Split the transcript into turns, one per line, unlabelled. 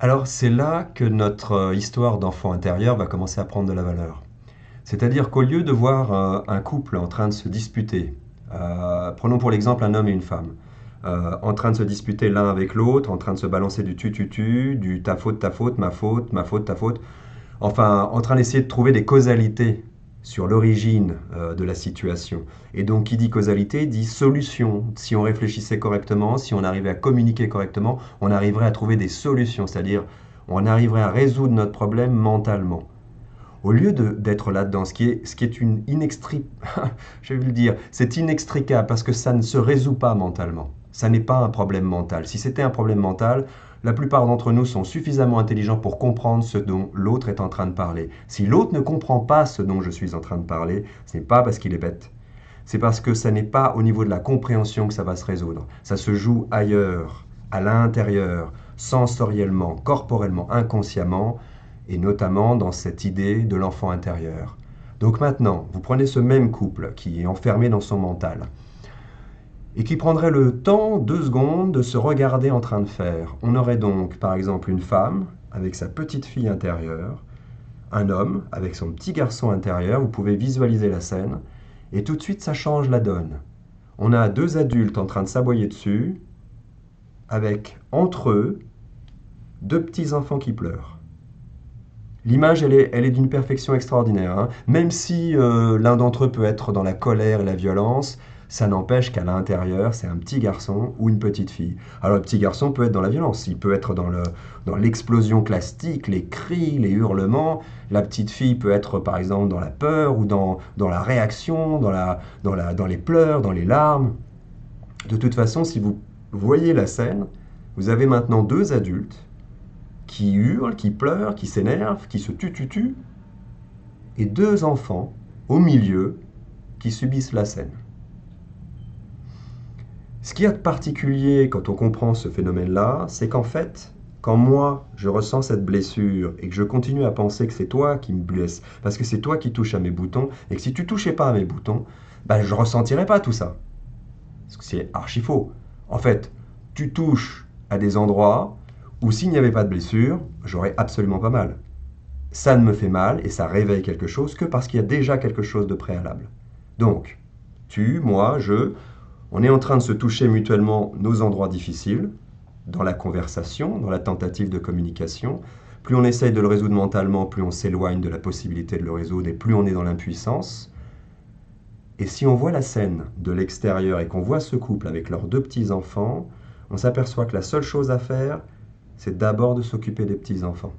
Alors c'est là que notre histoire d'enfant intérieur va commencer à prendre de la valeur. C'est-à-dire qu'au lieu de voir un couple en train de se disputer, prenons pour l'exemple un homme et une femme, en train de se disputer l'un avec l'autre, en train de se balancer du tu, du ta faute, ma faute, ta faute, enfin en train d'essayer de trouver des causalités sur l'origine de la situation. Et donc qui dit causalité dit solution. Si on réfléchissait correctement, si on arrivait à communiquer correctement, on arriverait à trouver des solutions, c'est-à-dire on arriverait à résoudre notre problème mentalement. Au lieu d'être là-dedans, ce qui est une je vais le dire, c'est inextricable parce que ça ne se résout pas mentalement. Ça n'est pas un problème mental. Si c'était un problème mental, la plupart d'entre nous sont suffisamment intelligents pour comprendre ce dont l'autre est en train de parler. Si l'autre ne comprend pas ce dont je suis en train de parler, ce n'est pas parce qu'il est bête. C'est parce que ça n'est pas au niveau de la compréhension que ça va se résoudre. Ça se joue ailleurs, à l'intérieur, sensoriellement, corporellement, inconsciemment, et notamment dans cette idée de l'enfant intérieur. Donc maintenant, vous prenez ce même couple qui est enfermé dans son mental et qui prendrait le temps, 2 secondes, de se regarder en train de faire. On aurait donc par exemple une femme avec sa petite fille intérieure, un homme avec son petit garçon intérieur, vous pouvez visualiser la scène, et tout de suite ça change la donne. On a 2 adultes en train de s'aboyer dessus, avec entre eux 2 petits enfants qui pleurent. L'image, elle est d'une perfection extraordinaire, hein. Même si l'un d'entre eux peut être dans la colère et la violence, ça n'empêche qu'à l'intérieur, c'est un petit garçon ou une petite fille. Alors le petit garçon peut être dans la violence, il peut être dans l'explosion classique, les cris, les hurlements. La petite fille peut être par exemple dans la peur ou dans la réaction, dans les pleurs, dans les larmes. De toute façon, si vous voyez la scène, vous avez maintenant 2 adultes qui hurlent, qui pleurent, qui s'énervent, qui se tuent, et 2 enfants au milieu qui subissent la scène. Ce qu'il y a de particulier quand on comprend ce phénomène-là, c'est qu'en fait, quand moi je ressens cette blessure et que je continue à penser que c'est toi qui me blesse, parce que c'est toi qui touches à mes boutons, et que si tu touchais pas à mes boutons, ben je ressentirais pas tout ça. Parce que c'est archi faux. En fait, tu touches à des endroits où s'il n'y avait pas de blessure, j'aurais absolument pas mal. Ça ne me fait mal et ça réveille quelque chose que parce qu'il y a déjà quelque chose de préalable. Donc, tu, moi, on est en train de se toucher mutuellement nos endroits difficiles, dans la conversation, dans la tentative de communication. Plus on essaye de le résoudre mentalement, plus on s'éloigne de la possibilité de le résoudre et plus on est dans l'impuissance. Et si on voit la scène de l'extérieur et qu'on voit ce couple avec leurs 2 petits-enfants, on s'aperçoit que la seule chose à faire, c'est d'abord de s'occuper des petits-enfants.